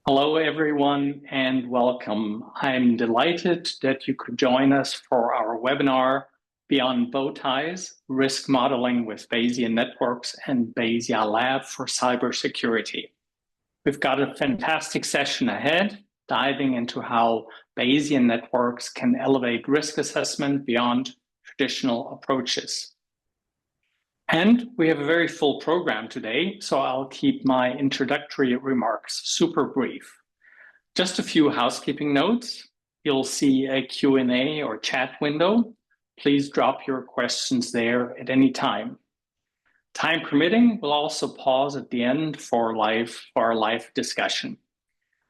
Hello, everyone, and welcome. I'm delighted that you could join us for our webinar, Beyond Bowties, Risk Modeling with Bayesian Networks and Bayesian Lab for Cybersecurity. We've got a fantastic session ahead, diving into how Bayesian networks can elevate risk assessment beyond traditional approaches. And we have a very full program today, so I'll keep my introductory remarks super brief. Just a few housekeeping notes. You'll see a Q&A or chat window. Please drop your questions there at any time. Time permitting, we'll also pause at the end for our live discussion.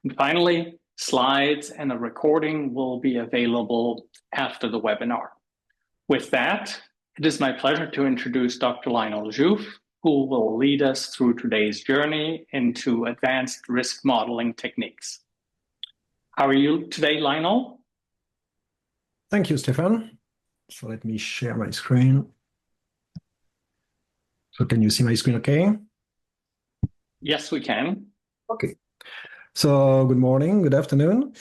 And finally, slides and a recording will be available after the webinar. With that, it is my pleasure to introduce Dr. Lionel Jouff, who will lead us through today's journey into advanced risk modeling techniques. How are you today, Lionel? Thank you, Stefan. So let me share my screen. So can you see my screen okay? Yes, we can. Okay. So good morning, good afternoon.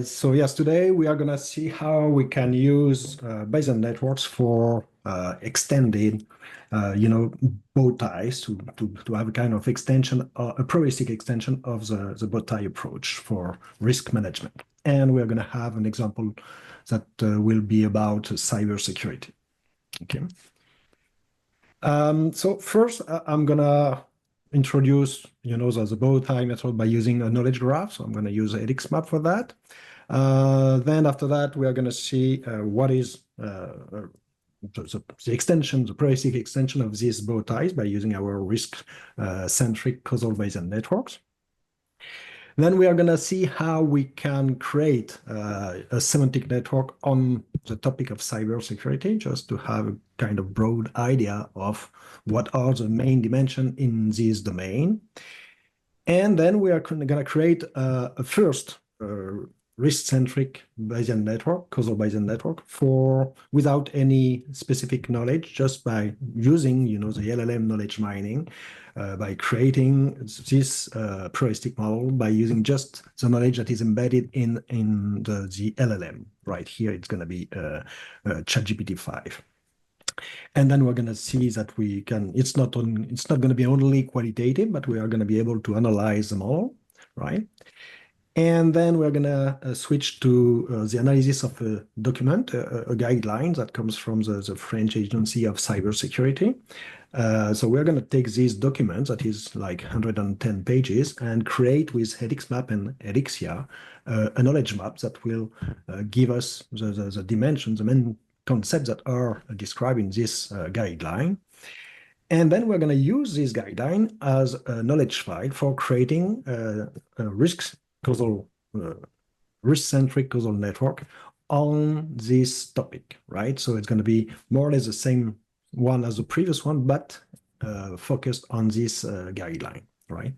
So yes, today we are going to see how we can use Bayesian networks for extended, Bowties to have a kind of extension, a probabilistic extension of the Bowtie approach for risk management. And we are going to have an example that will be about cybersecurity. Okay. So first, I'm going to introduce, the Bowtie method by using a knowledge graph. So I'm going to use Helixmap for that. Then after that, we are going to see what is the extension, the probabilistic extension of these Bowties by using our risk-centric causal Bayesian networks. Then we are going to see how we can create a semantic network on the topic of cybersecurity, just to have a kind of broad idea of what are the main dimensions in this domain. And then we are going to create a first risk-centric Bayesian network, causal Bayesian network, without any specific knowledge, just by using, the LLM knowledge mining, by creating this probabilistic model by using just the knowledge that is embedded in the LLM. Right here, it's going to be ChatGPT 5. And then we're going to see that we can. It's not going to be only qualitative, but we are going to be able to analyze them all, right? And then we're going to switch to the analysis of a document, a guideline that comes from the French Agency of Cybersecurity. So we're going to take this document that is like 110 pages and create with Helixmap and Elixia a knowledge map that will give us the dimensions, the main concepts that are described in this guideline. And then we're going to use this guideline as a knowledge file for creating a risk-centric causal network on this topic, right? So it's going to be more or less the same one as the previous one, but focused on this guideline, right?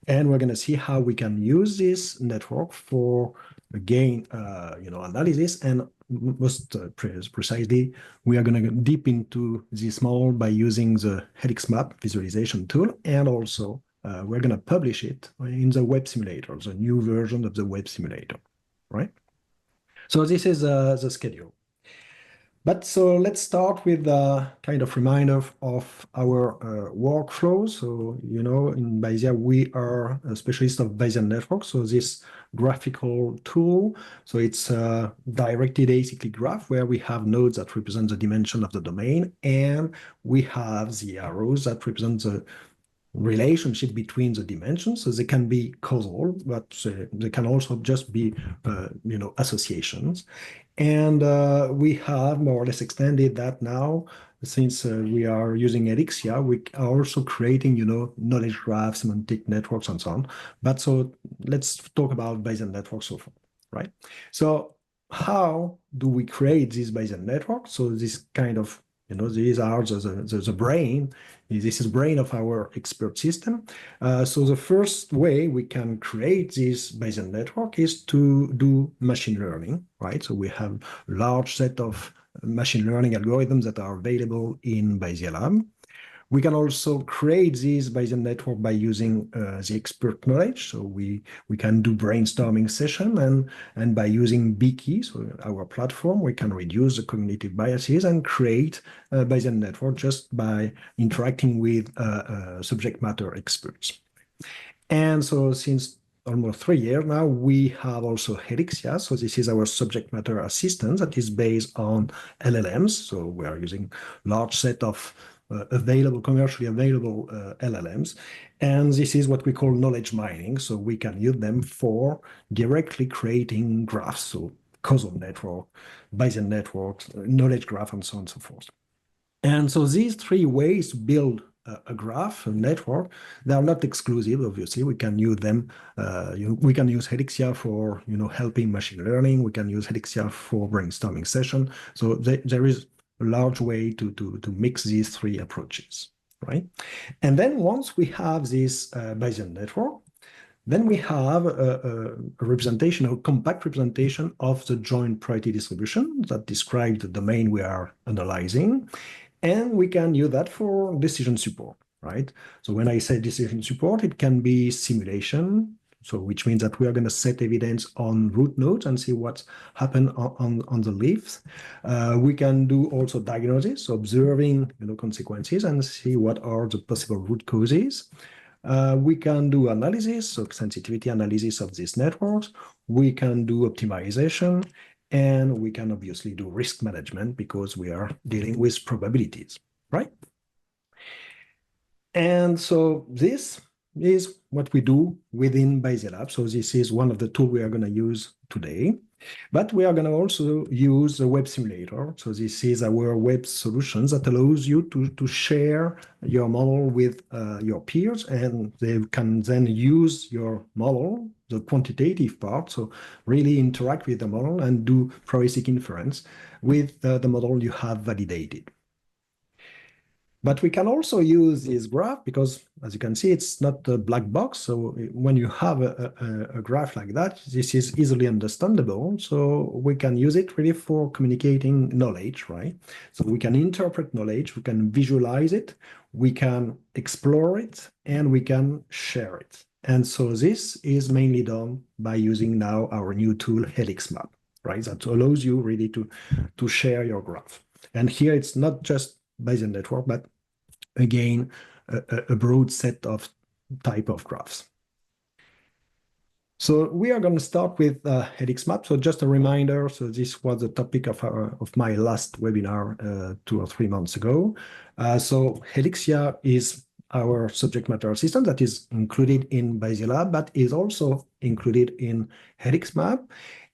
And we're going to see how we can use this network for, again, analysis. And most precisely, we are going to go deep into this model by using the Helixmap visualization tool, and also we're going to publish it in the web simulator, the new version of the web simulator, right? So this is the schedule. But so let's start with a kind of reminder of our workflow. So, in Bayesian, we are a specialist of Bayesian networks. So this graphical tool, so it's a directed acyclic graph where we have nodes that represent the dimension of the domain, and we have the arrows that represent the relationship between the dimensions. So they can be causal, but they can also just be, associations. And we have more or less extended that now. Since we are using Elixia, we are also creating, knowledge graphs, semantic networks, and so on. But so let's talk about Bayesian networks so far, right? So how do we create this Bayesian network? So this kind of, these are the brain. This is brain of our expert system. So the first way we can create this Bayesian network is to do machine learning, right? So we have a large set of machine learning algorithms that are available in Bayesian Lab. We can also create this Bayesian network by using the expert knowledge. So we can do brainstorming session, and by using Biki, so our platform, we can reduce the cognitive biases and create a Bayesian network just by interacting with subject matter experts. And so since almost 3 years now, we have also Helixia. So this is our subject matter assistant that is based on LLMs. So we are using large set of commercially available LLMs. And this is what we call knowledge mining. So we can use them for directly creating graphs, so causal network, Bayesian networks, knowledge graph, and so on and so forth. And so these 3 ways to build a graph, a network, they are not exclusive, obviously. We can use them. We can use Helixia for helping machine learning. We can use Helixia for brainstorming session. So there is a large way to mix these 3 approaches, right? And then once we have this Bayesian network, then we have a representation, a compact representation of the joint priority distribution that describes the domain we are analyzing. And we can use that for decision support, right? So when I say decision support, it can be simulation, so which means that we are going to set evidence on root nodes and see what's happened on the leaves. We can do also diagnosis, so observing consequences and see what are the possible root causes. We can do analysis, so sensitivity analysis of these networks. We can do optimization, and we can obviously do risk management because we are dealing with probabilities, right? And so this is what we do within Bayesian Lab. So this is one of the tools we are going to use today. But we are going to also use a web simulator. So this is our web solutions that allows you to share your model with your peers, and they can then use your model, the quantitative part, so really interact with the model and do probabilistic inference with the model you have validated. But we can also use this graph because, as you can see, it's not a black box. So when you have a graph like that, this is easily understandable. So we can use it really for communicating knowledge, right? So we can interpret knowledge, we can visualize it, we can explore it, and we can share it. And so this is mainly done by using now our new tool, HelixMap, right? That allows you really to share your graph. And here it's not just Bayesian network, but again, a broad set of type of graphs. So we are going to start with HelixMap. So just a reminder, so this was the topic of my last webinar 2 or 3 months ago. So Helixia is our subject matter assistant that is included in Bayesian Lab, but is also included in HelixMap.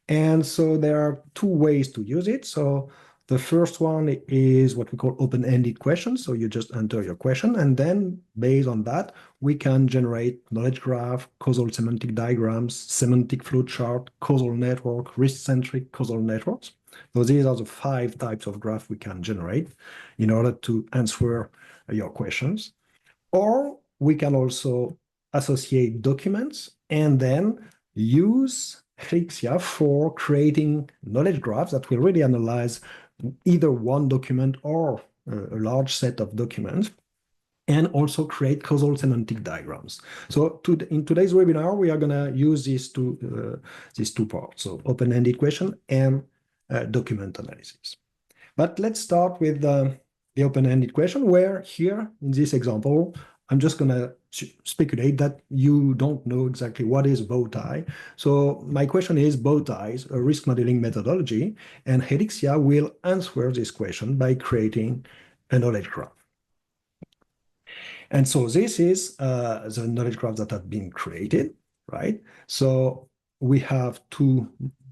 And so there are 2 ways to use it. So the first one is what we call open-ended questions. So you just enter your question, and then based on that, we can generate knowledge graph, causal semantic diagrams, semantic flowchart, causal network, risk-centric causal networks. So these are the 5 types of graph we can generate in order to answer your questions. Or we can also associate documents and then use Helixia for creating knowledge graphs that will really analyze either one document or a large set of documents, and also create causal semantic diagrams. So in today's webinar, we are going to use these two parts, so open-ended question and document analysis. But let's start with the open-ended question, where here in this example, I'm just going to speculate that you don't know exactly what is Bowtie. So my question is, Bowties, a risk modeling methodology, and Helixia will answer this question by creating a knowledge graph. And so this is the knowledge graph that have been created, right? So we have 2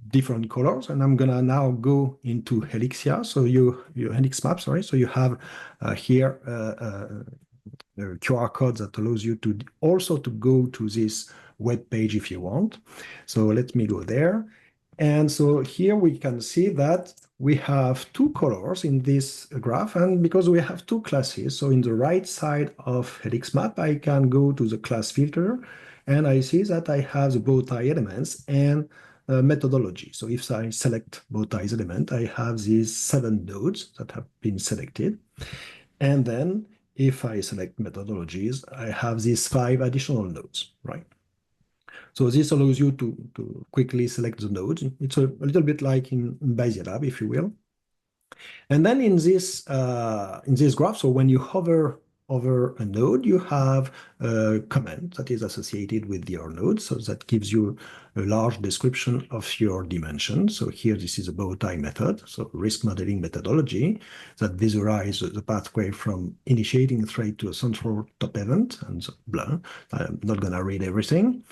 different colors, and I'm gonna now go into Helixia. So HelixMap, sorry. So you have here the QR code that allows you to also to go to this web page if you want. So let me go there. And so here we can see that we have 2 colors in this graph, and because we have 2 classes, so in the right side of HelixMap, I can go to the class filter, and I see that I have the Bowtie elements and methodology. So if I select Bowtie's element, I have these 7 nodes that have been selected. And then if I select methodologies, I have these 5 additional nodes, right? So this allows you to quickly select the nodes. It's a little bit like in Bayesian Lab, if you will. And then in this graph, so when you hover over a node, you have a comment that is associated with your node. So that gives you a large description of your dimension. So here, this is a Bowtie method, so risk modeling methodology that visualizes the pathway from initiating a threat to a central top event. And so, blah, I'm not going to read everything.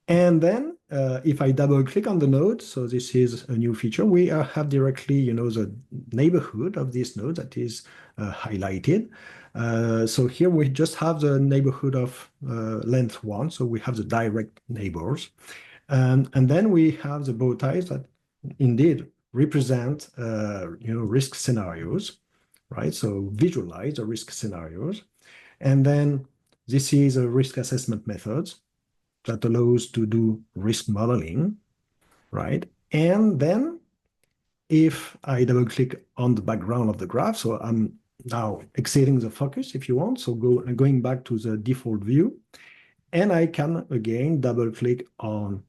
And then if I double click on the node, so this is a new feature, we have directly, the neighborhood of this node that is highlighted. So here we just have the neighborhood of length 1, so we have the direct neighbors. And then we have the bow ties that indeed represent, risk scenarios, right? So visualize the risk scenarios. And then this is a risk assessment methods that allows to do risk modeling, right? And then if I double click on the background of the graph, so I'm now exceeding the focus if you want, so going back to the default view, and I can again double click on,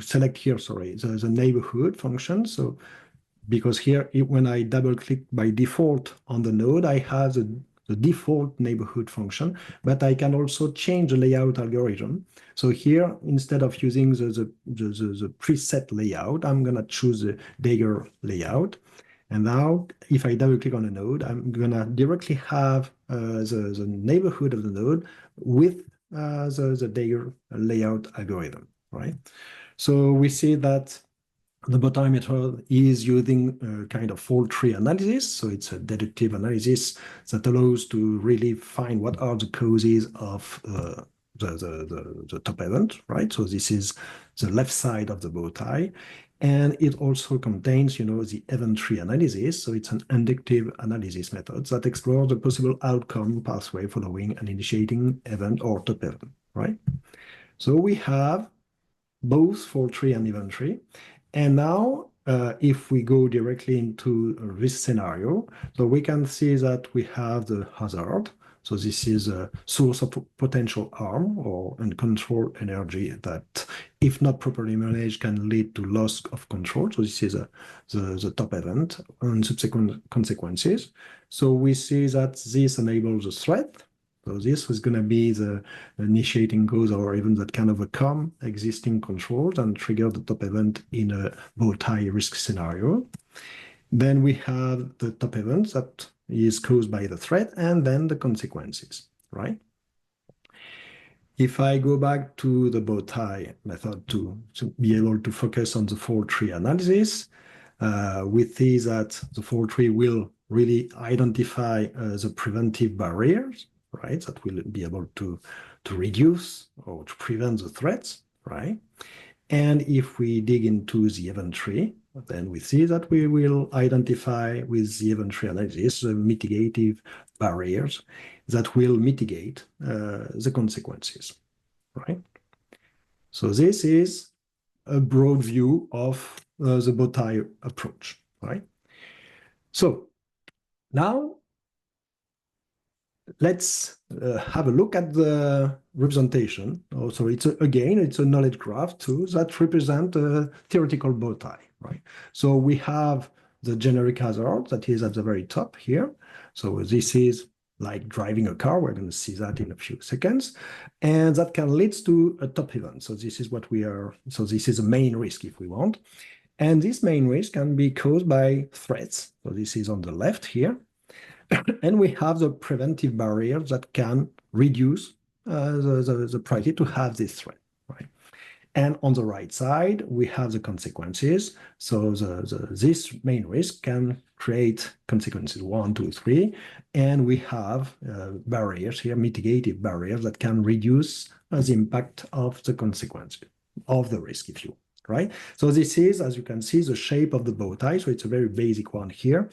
select here, sorry, the neighborhood function. So because here, when I double click by default on the node, I have the default neighborhood function, but I can also change the layout algorithm. So here, instead of using the preset layout, I'm going to choose the Dagger layout. And now, if I double click on a node, I'm going to directly have the neighborhood of the node with the Dagger layout algorithm, right? So we see that the Bowtie method is using a kind of fault tree analysis. So it's a deductive analysis that allows to really find what are the causes of the top event, right? So this is the left side of the Bowtie. And it also contains, the event tree analysis. So it's an inductive analysis method that explores the possible outcome pathway following an initiating event or top event, right? So we have both fault tree and event tree. And now, if we go directly into a risk scenario, so we can see that we have the hazard. So this is a source of potential harm or uncontrolled energy that, if not properly managed, can lead to loss of control. So this is the top event and subsequent consequences. So we see that this enables a threat. So this was going to be the initiating cause or even that can overcome existing controls and trigger the top event in a Bowtie risk scenario. Then we have the top event that is caused by the threat and then the consequences, right? If I go back to the Bowtie method to be able to focus on the fault tree analysis, we see that the fault tree will really identify the preventive barriers, right, that will be able to reduce or to prevent the threats, right? And if we dig into the event tree, then we see that we will identify with the event tree analysis the mitigative barriers that will mitigate the consequences, right? So this is a broad view of the Bowtie approach, right? So now let's have a look at the representation. So it's a knowledge graph too that represent a theoretical Bowtie, right? So we have the generic hazard that is at the very top here. So this is like driving a car. We're going to see that in a few seconds. And that can lead to a top event. So this is what so this is a main risk if we want. And this main risk can be caused by threats. So this is on the left here. And we have the preventive barriers that can reduce the priority to have this threat, right? And on the right side, we have the consequences. So this main risk can create consequences 1, 2, 3, and we have barriers here, mitigative barriers that can reduce the impact of the consequences of the risk, if you right? So this is, as you can see, the shape of the Bowtie. So it's a very basic one here.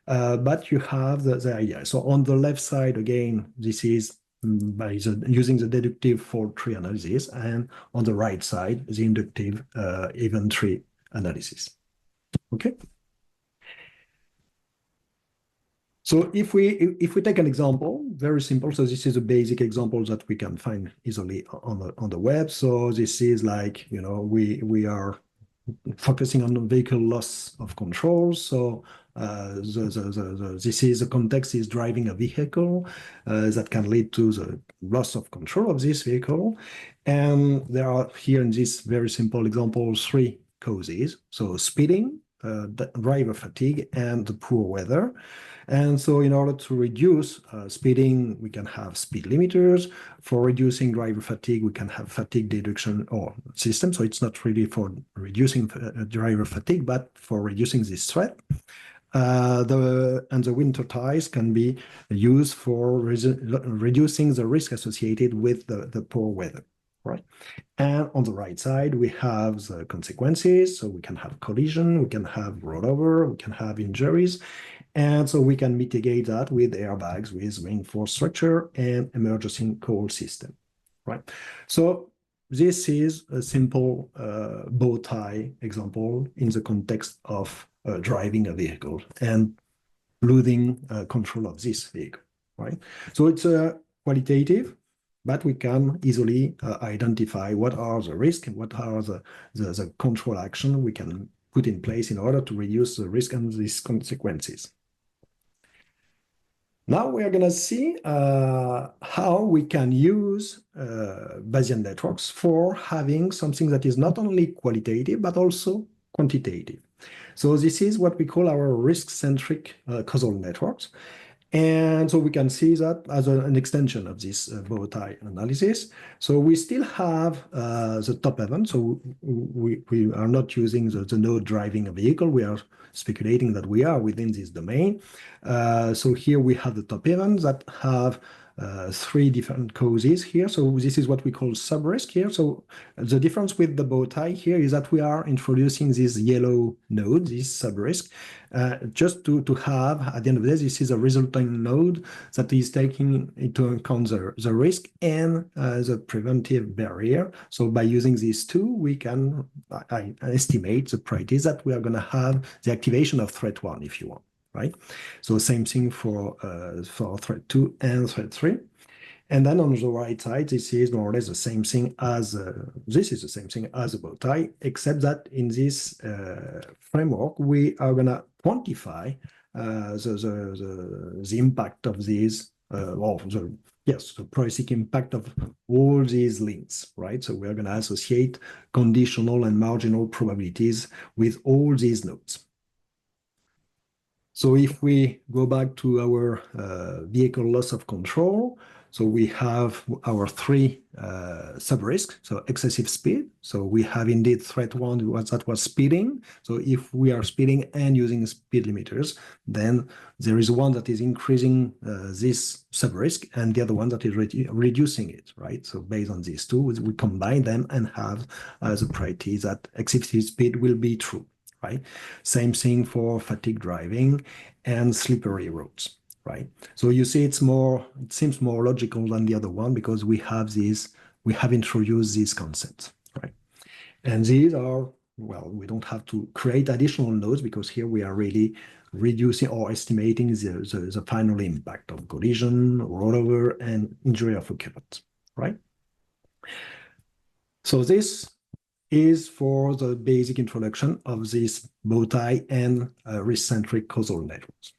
But you have the idea. So on the left side, again, this is by using the deductive fault tree analysis, and on the right side, the inductive event tree analysis. Okay. So if we take an example, very simple. So this is a basic example that we can find easily on the web. So this is like, we are focusing on the vehicle loss of control. So this is the context is driving a vehicle that can lead to the loss of control of this vehicle. And there are here in this very simple example, 3 causes. So speeding, driver fatigue, and the poor weather. And so in order to reduce speeding, we can have speed limiters. For reducing driver fatigue, we can have fatigue deduction or system. So it's not really for reducing driver fatigue, but for reducing this threat. The winter tires can be used for reducing the risk associated with the poor weather, right? And on the right side, we have the consequences. So we can have collision, we can have rollover, we can have injuries. And so we can mitigate that with airbags, with reinforced structure and emergency call system, right? So this is a simple bow tie example in the context of driving a vehicle and losing control of this vehicle, right? So it's qualitative, but we can easily identify what are the risks and what are the control action we can put in place in order to reduce the risk and these consequences. Now we are going to see how we can use Bayesian networks for having something that is not only qualitative, but also quantitative. So this is what we call our risk-centric causal networks. And so we can see that as an extension of this bow tie analysis. So we still have the top event. So we are not using the node driving a vehicle. We are speculating that we are within this domain. So here we have the top events that have 3 different causes here. So this is what we call sub-risk here. So the difference with the bow tie here is that we are introducing this yellow node, this sub-risk, just to have, at the end of the day, this is a resulting node that is taking into account the risk and the preventive barrier. So by using these 2, we can estimate the probabilities that we are going to have the activation of threat 1, if you want. Right? So same thing for thread 2 and thread 3. And then on the right side, this is more or less the same thing as this is the same thing as a bow tie, except that in this framework, we are going to quantify the impact of these, the probabilistic impact of all these links, right? So we're going to associate conditional and marginal probabilities with all these nodes. So if we go back to our vehicle loss of control, so we have our 3 sub-risks, so excessive speed. So we have indeed threat 1 that was speeding. So if we are speeding and using speed limiters, then there is one that is increasing this sub-risk and the other one that is reducing it, right? So based on these 2, we combine them and have the probability that excessive speed will be true. Right? Same thing for fatigue driving and slippery roads, right? So you see it seems more logical than the other one because we have introduced these concepts, right? And these are, well, we don't have to create additional nodes because here we are really reducing or estimating the final impact of collision, rollover, and injury of occupant, right? So this is for the basic introduction of this bow tie and risk-centric causal networks.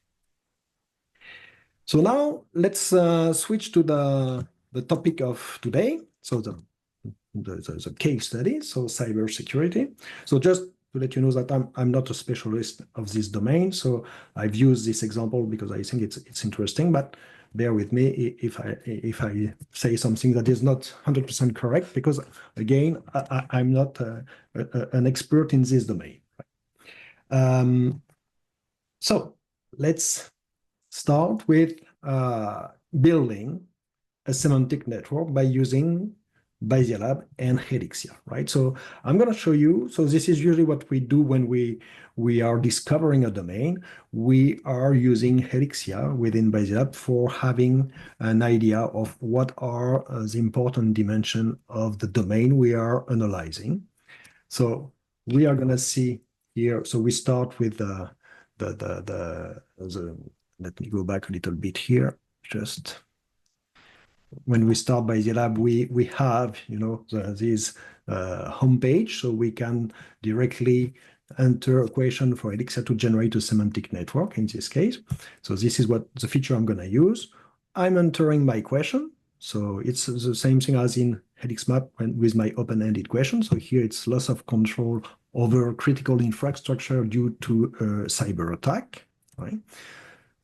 So now let's switch to the topic of today. So the case study, so cybersecurity. So just to let you know that I'm not a specialist of this domain, so I've used this example because I think it's interesting, but bear with me if I say something that is not 100% correct, because again, I'm not an expert in this domain. So let's start with building a semantic network by using Bayesian and Helixia, right? So I'm going to show you. So this is usually what we do when we are discovering a domain. We are using Helixia within Bayesian for having an idea of what are the important dimensions of the domain we are analyzing. So we are going to see here. So we start with the let me go back a little bit here. Just when we start by the lab, we have, this homepage, so we can directly enter a question for Elixir to generate a semantic network in this case. So this is what the feature I'm going to use. I'm entering my question. So it's the same thing as in HelixMap with my open-ended question. So here it's loss of control over critical infrastructure due to a cyber attack, right?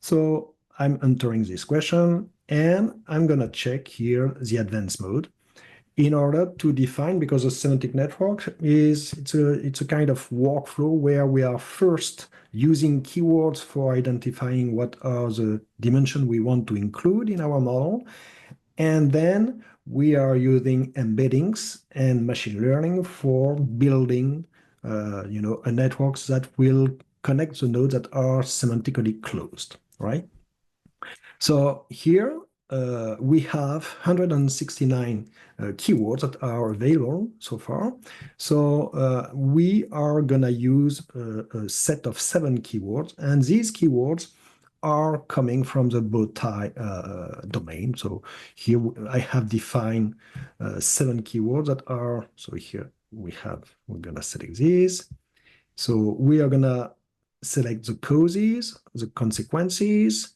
So I'm entering this question and I'm going to check here the advanced mode in order to define, because a semantic network it's a kind of workflow where we are first using keywords for identifying what are the dimensions we want to include in our model. And then we are using embeddings and machine learning for building a network that will connect the nodes that are semantically closed, right? So here we have 169 keywords that are available so far. So we are going to use a set of 7 keywords, and these keywords are coming from the Bowtie domain. So here I have defined 7 keywords that are, so here we're going to select these. So we are going to select the causes, the consequences,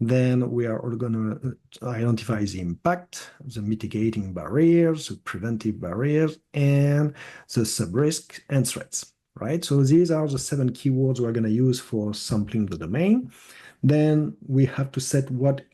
then we are all going to identify the impact, the mitigating barriers, the preventive barriers, and the sub-risk and threats, right? So these are the 7 keywords we're going to use for sampling the domain. Then we have to set what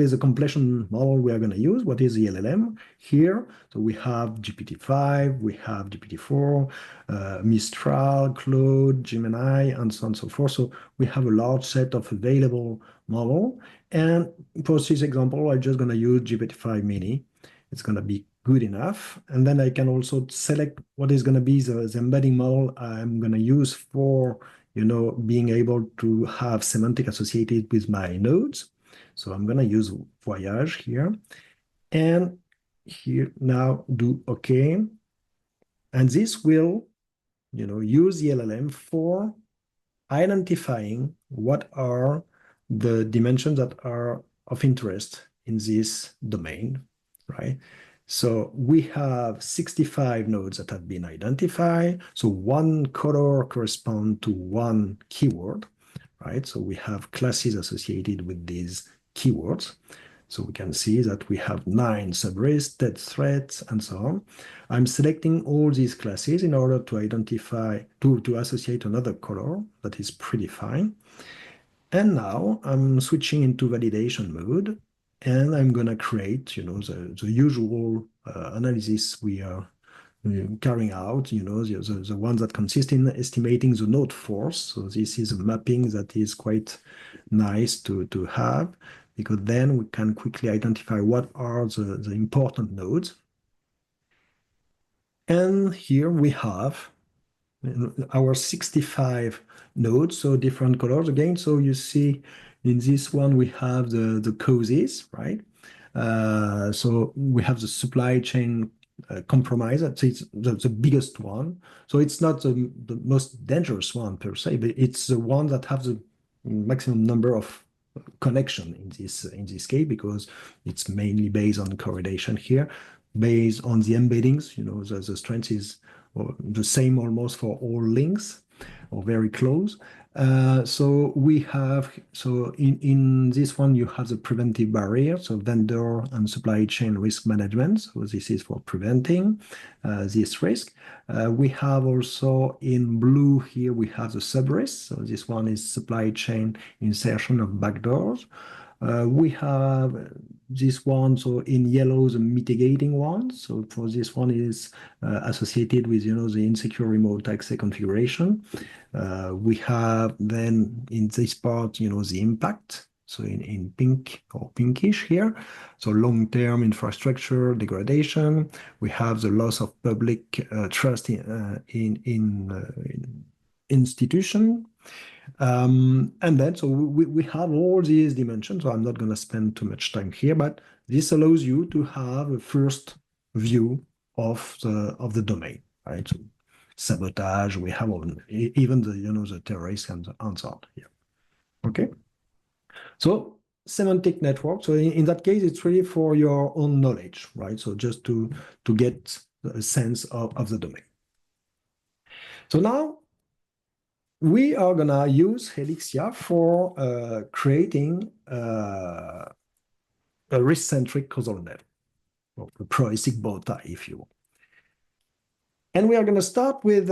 is the completion model we are going to use, what is the LLM here. So we have GPT-5, we have GPT-4, Mistral, Claude, Gemini, and so on and so forth. So we have a large set of available model. And for this example, I'm just going to use GPT-5 mini. It's going to be good enough. And then I can also select what is going to be the embedding model I'm going to use for being able to have semantic associated with my nodes. So I'm going to use Voyage here. And here now do OK. And this will, use the LLM for identifying what are the dimensions that are of interest in this domain, right? So we have 65 nodes that have been identified. So one color corresponds to one keyword, right? So we have classes associated with these keywords. So we can see that we have 9 sub-risks, dead threats, and so on. I'm selecting all these classes in order to identify, to associate another color that is predefined. And now I'm switching into validation mode, and I'm going to create, the usual analysis we are carrying out, the ones that consist in estimating the node force. So this is a mapping that is quite nice to have, because then we can quickly identify what are the important nodes. And here we have our 65 nodes, so different colors again. So you see in this one, we have the causes, right? So we have the supply chain compromise. It's the biggest one. So it's not the most dangerous one per se, but it's the one that has the maximum number of connection in this case, because it's mainly based on correlation here, based on the embeddings. The strength is the same almost for all links, or very close. So we have, in this one, you have the preventive barrier, so vendor and supply chain risk management. So this is for preventing this risk. We have also in blue here, we have the sub-risk. So this one is supply chain insertion of backdoors. We have this one, so in yellow, the mitigating one. So for this one is associated with, the insecure remote access configuration. We have then in this part, the impact. So in pink or pinkish here. So long-term infrastructure degradation. We have the loss of public trust in institution. And then, so we have all these dimensions. So I'm not going to spend too much time here, but this allows you to have a first view of the domain, right? So sabotage, we have even the terrorists and so on here. Okay. So semantic network. So in that case, it's really for your own knowledge, right? So just to get a sense of the domain. So now we are gonna use Helixia for creating a risk-centric causal network, or a probabilistic Bowtie, if you will. And we are gonna start with,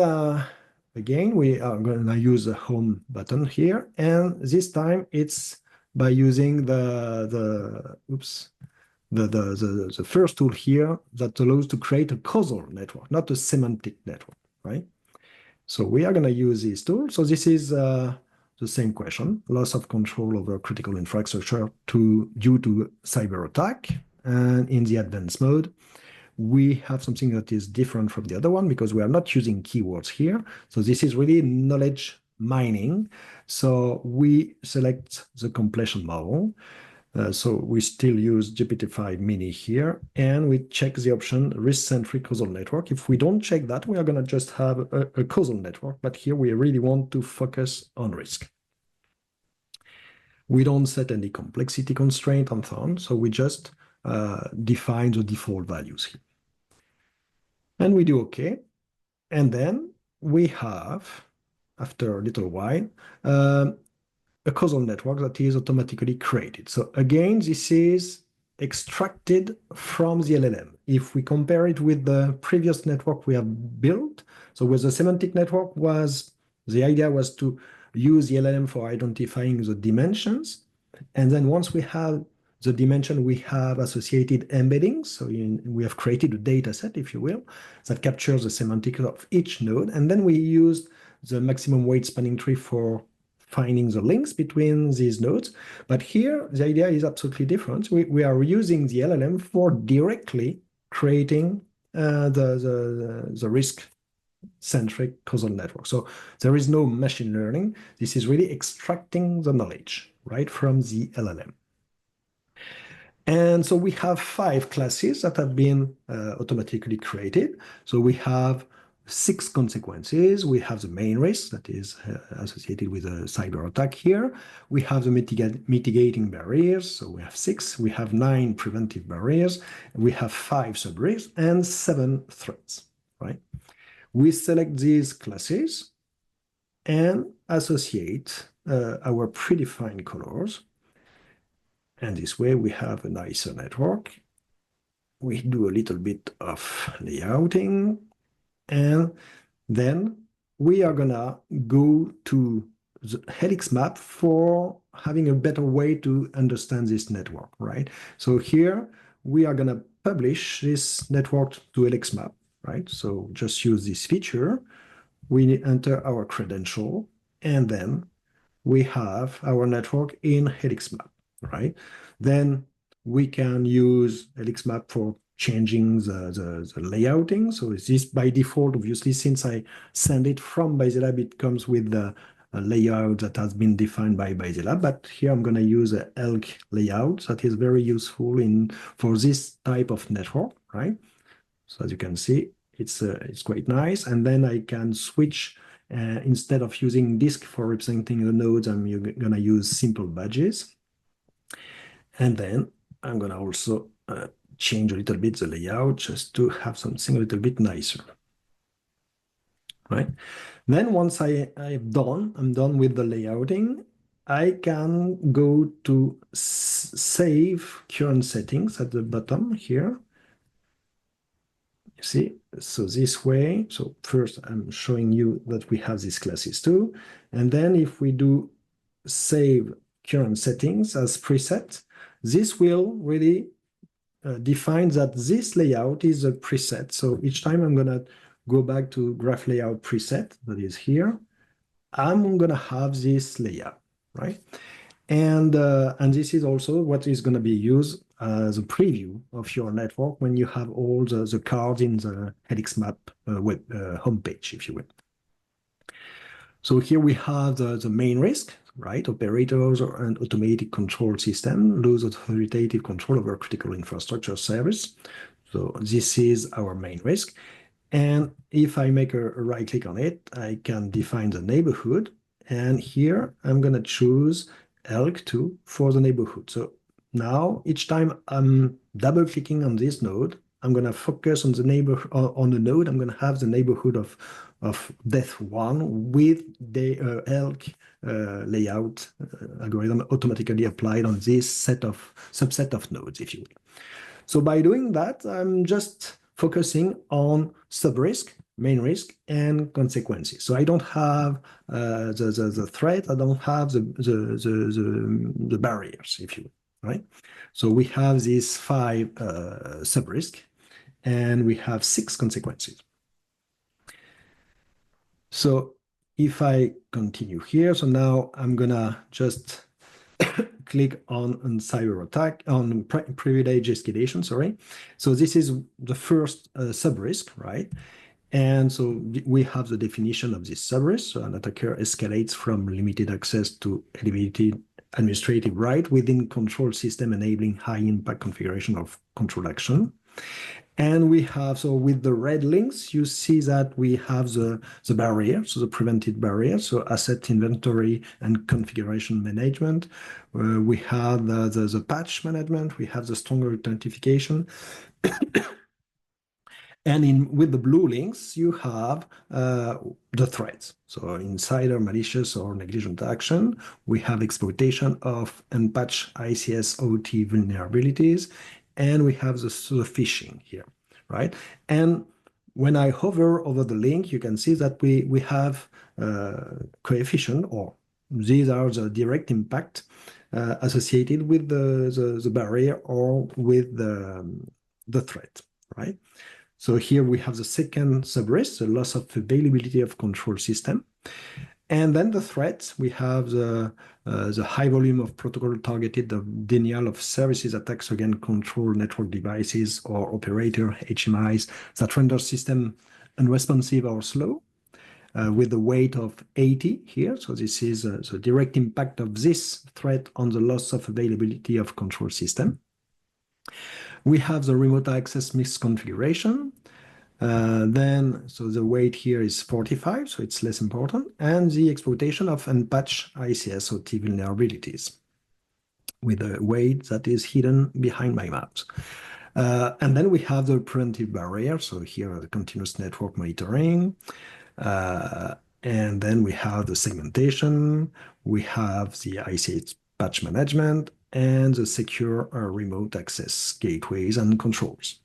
again, we are gonna use the home button here, and this time it's by using the first tool here that allows to create a causal network, not a semantic network, right? So we are going to use this tool. So this is the same question, loss of control over critical infrastructure due to cyber attack. And in the advanced mode, we have something that is different from the other one because we are not using keywords here. So this is really knowledge mining. So we select the completion model. So we still use GPT-5 Mini here, and we check the option risk-centric causal network. If we don't check that, we are going to just have a causal network, but here we really want to focus on risk. We don't set any complexity constraint and so on, so we just define the default values here. And we do OK. And then we have, after a little while, a causal network that is automatically created. So again, this is extracted from the LLM. If we compare it with the previous network we have built, so with the semantic network the idea was to use the LLM for identifying the dimensions. And then once we have the dimension, we have associated embeddings. So we have created a data set, if you will, that captures the semantics of each node. And then we used the maximum weight spanning tree for finding the links between these nodes. But here, the idea is absolutely different. We are using the LLM for directly creating the risk-centric causal network. So there is no machine learning. This is really extracting the knowledge right from the LLM. And so we have 5 classes that have been automatically created. So we have 6 consequences. We have the main risk that is associated with a cyber attack here. We have the mitigating barriers. So we have 6. We have 9 preventive barriers. We have 5 sub-risks and 7 threats, right? We select these classes and associate our predefined colors. And this way we have a nicer network. We do a little bit of layouting, and then we are gonna go to the helix map for having a better way to understand this network, right? So here we are gonna publish this network to helix map, right? So just use this feature. We enter our credential, and then we have our network in helix map, right? Then we can use helix map for changing the layouting. So this by default, obviously, since I send it from BaseLab, it comes with the layout that has been defined by BaseLab. But here I'm going to use a ELK layout that is very useful for this type of network, right? So as you can see, it's quite nice. And then I can switch. Instead of using disk for representing the nodes, I'm going to use simple badges. And then I'm going to also change a little bit the layout just to have something a little bit nicer. Right? Then once I'm done with the layouting, I can go to save current settings at the bottom here. You see, so this way, so first I'm showing you that we have these classes too. And then if we do save current settings as preset, this will really define that this layout is a preset. So each time I'm gonna go back to graph layout preset that is here, I'm gonna have this layout, right? And this is also what is gonna be used as a preview of your network when you have all the cards in the helix map web homepage, if you will. So here we have the main risk, right? Operators and automated control system lose authoritative control over critical infrastructure service. So this is our main risk. And if I make a right click on it, I can define the neighborhood. And here I'm going to choose ELK2 for the neighborhood. So now each time I'm double clicking on this node, I'm going to focus on the on the node. I'm going to have the neighborhood of depth 1 with the ELK layout algorithm automatically applied on this subset of nodes, if you will. So by doing that, I'm just focusing on sub-risk, main risk, and consequences. So I don't have the threat. I don't have the barriers, if you will, right? So we have these 5 sub-risk, and we have 6 consequences. So if I continue here, so now I'm gonna just click on cyber attack, on privilege escalation, sorry. So this is the first sub-risk, right? And so we have the definition of this sub-risk. So an attacker escalates from limited access to elevated administrative right within control system, enabling high impact configuration of control action. And we have, so with the red links, you see that we have the barrier, so the prevented barrier, so asset inventory and configuration management. We have the patch management, we have the stronger authentication. And with the blue links, you have the threats. So insider, malicious, or negligent action. We have exploitation of unpatched ICS OT vulnerabilities. And we have the phishing here, right? And when I hover over the link, you can see that we have coefficient, or these are the direct impact associated with the barrier or with the threat, right? So here we have the second sub-risk, the loss of availability of control system. And then the threats, we have the high volume of protocol targeted denial of services attacks against control network devices or operator HMIs that render system unresponsive or slow with the weight of 80 here. So this is the direct impact of this threat on the loss of availability of control system. We have the remote access misconfiguration. So the weight here is 45, so it's less important, and the exploitation of unpatched ICS OT vulnerabilities with a weight that is hidden behind my mouse. And then we have the preventive barrier. So here are the continuous network monitoring. And then we have the segmentation. We have the ICS patch management and the secure remote access gateways and controls.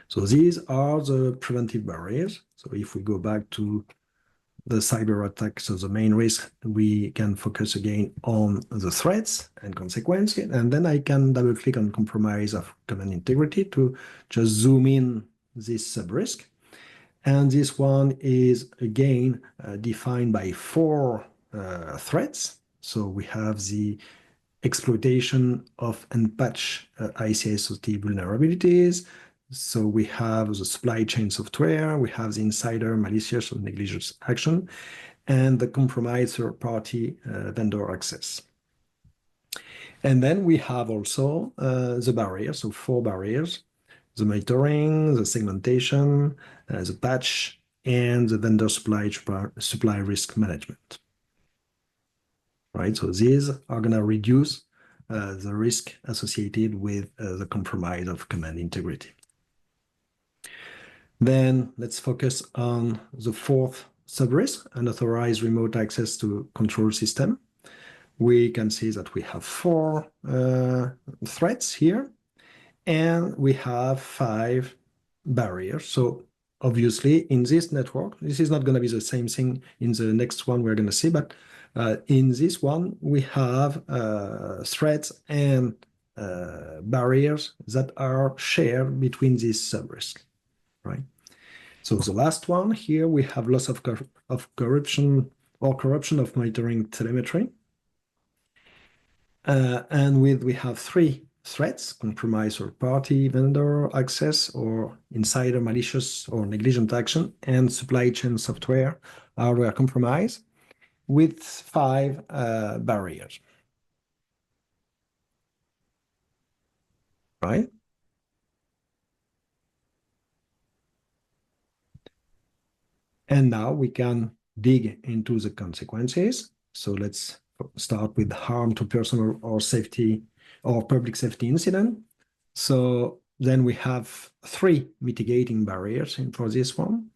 So these are the preventive barriers. So if we go back to the cyber attack, so the main risk, we can focus again on the threats and consequences. And then I can double click on compromise of command integrity to just zoom in this sub-risk. And this one is again defined by 4 threats. So we have the exploitation of unpatched ICS/OT vulnerabilities. So we have the supply chain software, we have the insider, malicious, or negligent action, and the compromised third-party vendor access. And then we have also the barriers, so 4 barriers: the monitoring, the segmentation, the patch, and the vendor supply risk management. Right, so these are going to reduce the risk associated with the compromise of command integrity. Then let's focus on the 4th sub-risk, unauthorized remote access to control system. We can see that we have 4 threats here, and we have 5 barriers. So obviously in this network, this is not going to be the same thing in the next one we're going to see, but in this one, we have threats and barriers that are shared between these sub-risks, right? So the last one here, we have loss of corruption or corruption of monitoring telemetry. And we have 3 threats: compromise or party vendor access, or insider, malicious, or negligent action, and supply chain software hardware compromise, with 5 barriers, right? And now we can dig into the consequences. So let's start with harm to personal or safety or public safety incident. So then we have 3 mitigating barriers for this one.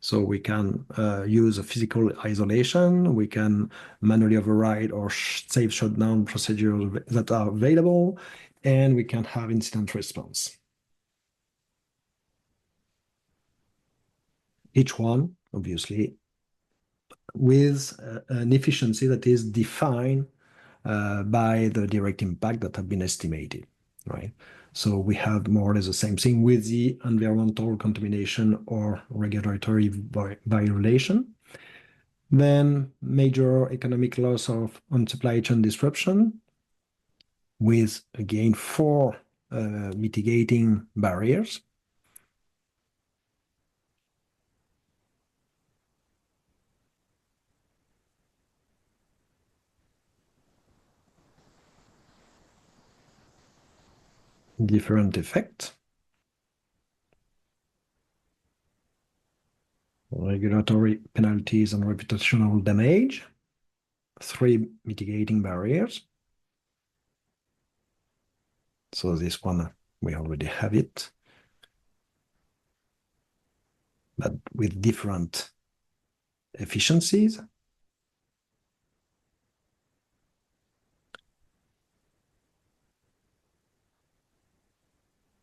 So we can use a physical isolation, we can manually override or safe shutdown procedures that are available, and we can have incident response. Each one, obviously, with an efficiency that is defined by the direct impact that have been estimated, right? So we have more or less the same thing with the environmental contamination or regulatory violation. Then major economic loss on supply chain disruption with, again, 4 mitigating barriers. Different effects. Regulatory penalties and reputational damage. 3 mitigating barriers. So this one, we already have it, but with different efficiencies.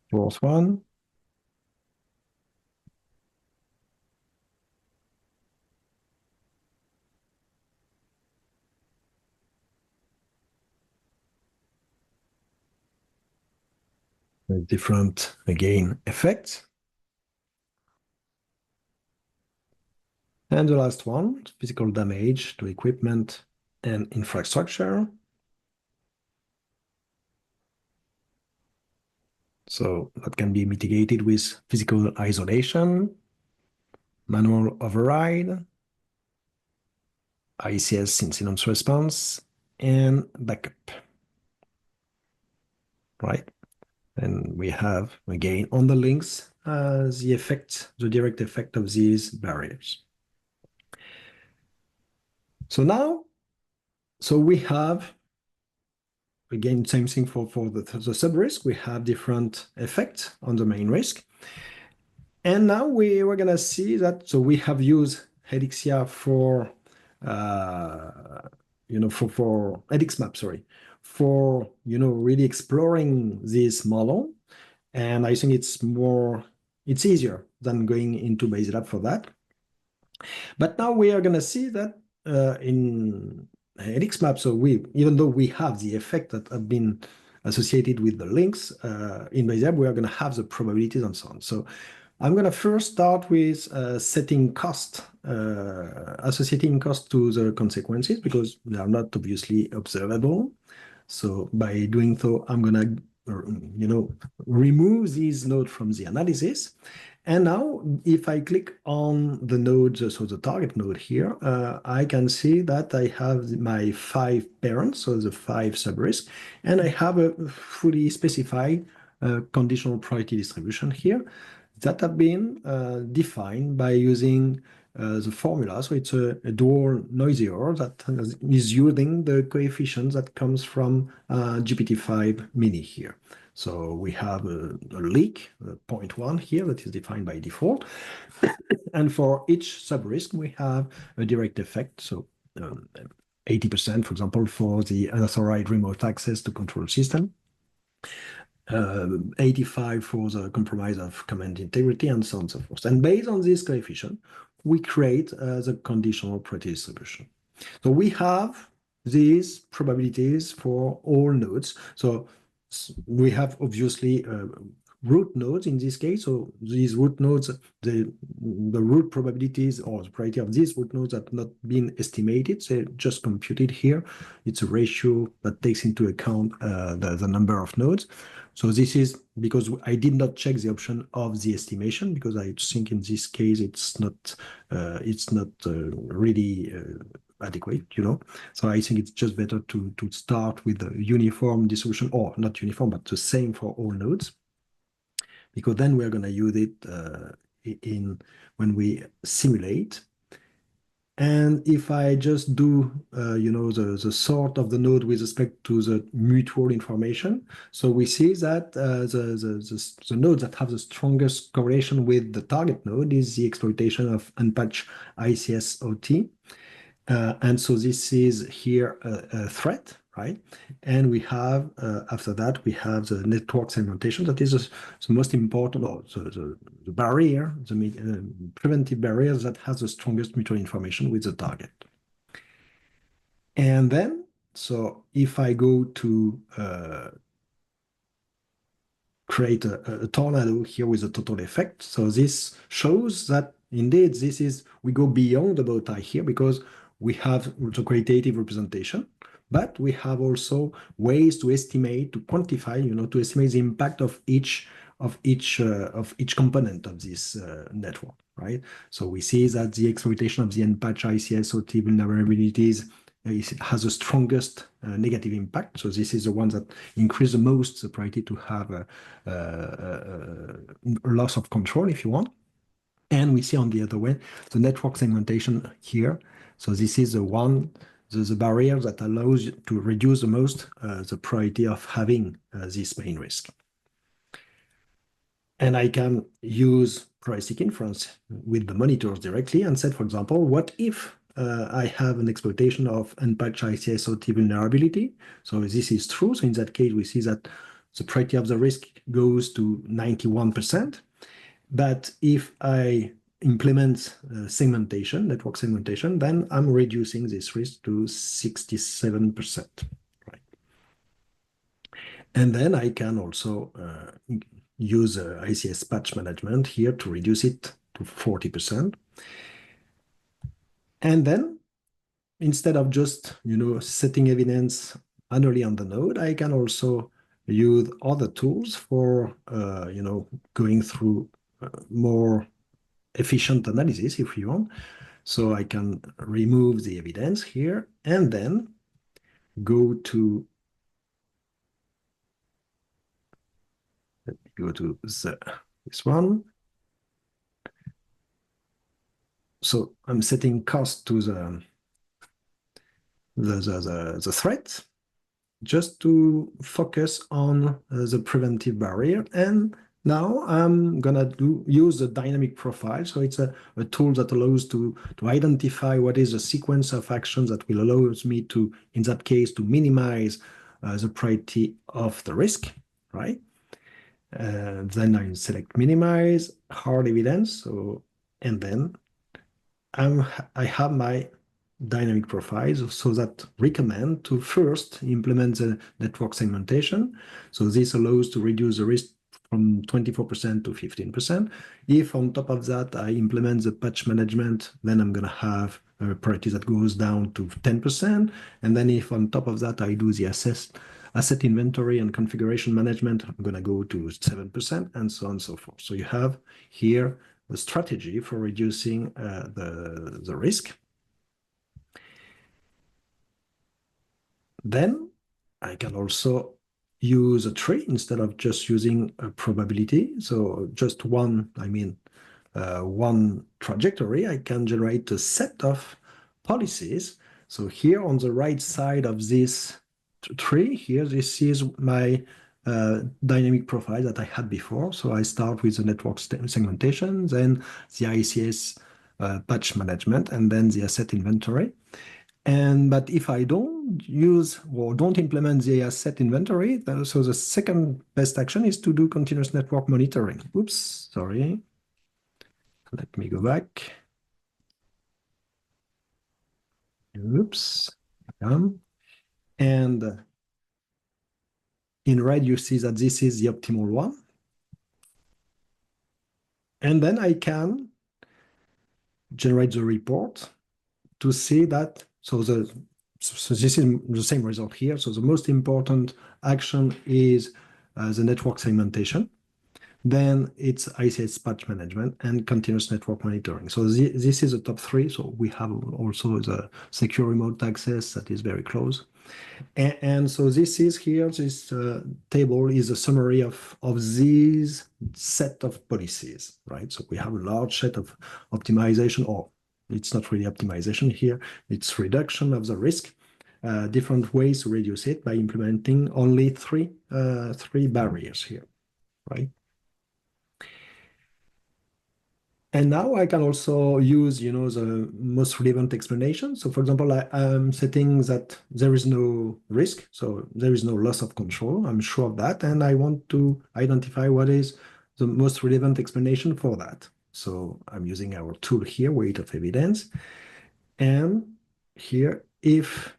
Fourth one. With different, again, effects. And the last one, physical damage to equipment and infrastructure. So that can be mitigated with physical isolation, manual override, ICS incident response, and backup, right? And we have, again, on the links, the direct effect of these barriers. So now, we have, again, same thing for the sub-risk. We have different effects on the main risk. And now we're going to see that, so we have used Helixia for Helixmap, sorry, for, really exploring this model. And I think it's easier than going into Bayesian for that. But now we are going to see that in Helixmap, so even though we have the effect that have been associated with the links in Bayesian, we are going to have the probabilities and so on. So I'm going to first start with setting cost, associating cost to the consequences, because they are not obviously observable. So by doing so, I'm going to remove these nodes from the analysis. And now if I click on the nodes, so the target node here, I can see that I have my 5 parents, so the 5 sub-risks, and I have a fully specified conditional probability distribution here that have been defined by using the formula. So it's a dual Noisier that is using the coefficients that comes from GPT-5 mini here. So we have a leak, 0.1 here, that is defined by default. And for each sub-risk, we have a direct effect. So 80%, for example, for the unauthorized remote access to control system. 85 for the compromise of command integrity, and so on and so forth. And based on this coefficient, we create the conditional probability distribution. So we have these probabilities for all nodes. So we have obviously root nodes in this case. So these root nodes, the root probabilities or the probability of these root nodes have not been estimated. They're just computed here. It's a ratio that takes into account the number of nodes. So this is because I did not check the option of the estimation, because I think in this case it's not really adequate, So I think it's just better to start with a uniform distribution, or not uniform, but the same for all nodes, because then we're going to use it when we simulate. And if I just do, the sort of the node with respect to the mutual information, so we see that the nodes that have the strongest correlation with the target node is the exploitation of unpatched ICS-OT. And so this is here a threat, right? And we have, after that, we have the network segmentation that is the most important, or the barrier, the preventive barrier that has the strongest mutual information with the target. And then, so if I go to create a tornado here with a total effect, so this shows that indeed we go beyond the Bowtie here because we have the qualitative representation, but we have also ways to estimate, to quantify, to estimate the impact of each component of this network, right? So we see that the exploitation of the unpatched ICS-OT vulnerabilities has the strongest negative impact. So this is the one that increase the most the priority to have a loss of control, if you want. And we see on the other way, the network segmentation here. So this is the one, the barrier that allows you to reduce the most the priority of having this main risk. And I can use probabilistic inference with the monitors directly and say, for example, what if I have an exploitation of unpatched ICS-OT vulnerability? So this is true. So in that case, we see that the priority of the risk goes to 91%. But if I implement segmentation, network segmentation, then I'm reducing this risk to 67%. Right? And then I can also use ICS patch management here to reduce it to 40%. And then instead of just, setting evidence manually on the node, I can also use other tools for, going through more efficient analysis, if you want. So I can remove the evidence here and then go to, let me go to this one. So I'm setting cost to the threat just to focus on the preventive barrier. And now I'm gonna use the dynamic profile. So it's a tool that allows to identify what is the sequence of actions that will allow me to, in that case, to minimize the priority of the risk, right? Then I select minimize, hard evidence. So, and then I have my dynamic profiles so that recommend to first implement the network segmentation. So this allows to reduce the risk from 24% to 15%. If on top of that, I implement the patch management, then I'm going to have a priority that goes down to 10%. And then if on top of that, I do the asset inventory and configuration management, I'm going to go to 7% and so on and so forth. So you have here the strategy for reducing the risk. Then I can also use a tree instead of just using a probability. So just one trajectory, I can generate a set of policies. So here on the right side of this tree, here, this is my dynamic profile that I had before. So I start with the network segmentation, then the ICS patch management, and then the asset inventory. But if I don't use or don't implement the asset inventory, so the second best action is to do continuous network monitoring. Oops, sorry. Let me go back. Oops. And in red, you see that this is the optimal one. And then I can generate the report to see that, so this is the same result here. So the most important action is the network segmentation. Then it's ICS patch management and continuous network monitoring. So this is the top three. So we have also the secure remote access that is very close. And so this is here, this table is a summary of these set of policies, right? So we have a large set of optimization or it's not really optimization here. It's reduction of the risk. Different ways to reduce it by implementing only three barriers here, right? And now I can also use, the most relevant explanation. So for example, I'm setting that there is no risk, so there is no loss of control. I'm sure of that. And I want to identify what is the most relevant explanation for that. So I'm using our tool here, weight of evidence. And here, if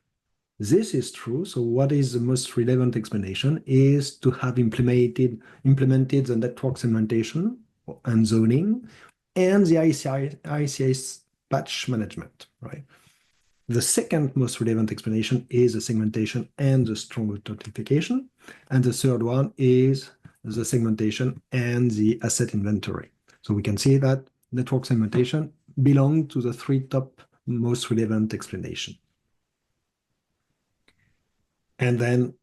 this is true, so what is the most relevant explanation is to have implemented the network segmentation and zoning and the ICI patch management, right? The second most relevant explanation is the segmentation and the strong authentication. And the third one is the segmentation and the asset inventory. So we can see that network segmentation belongs to the three top most relevant explanation. And then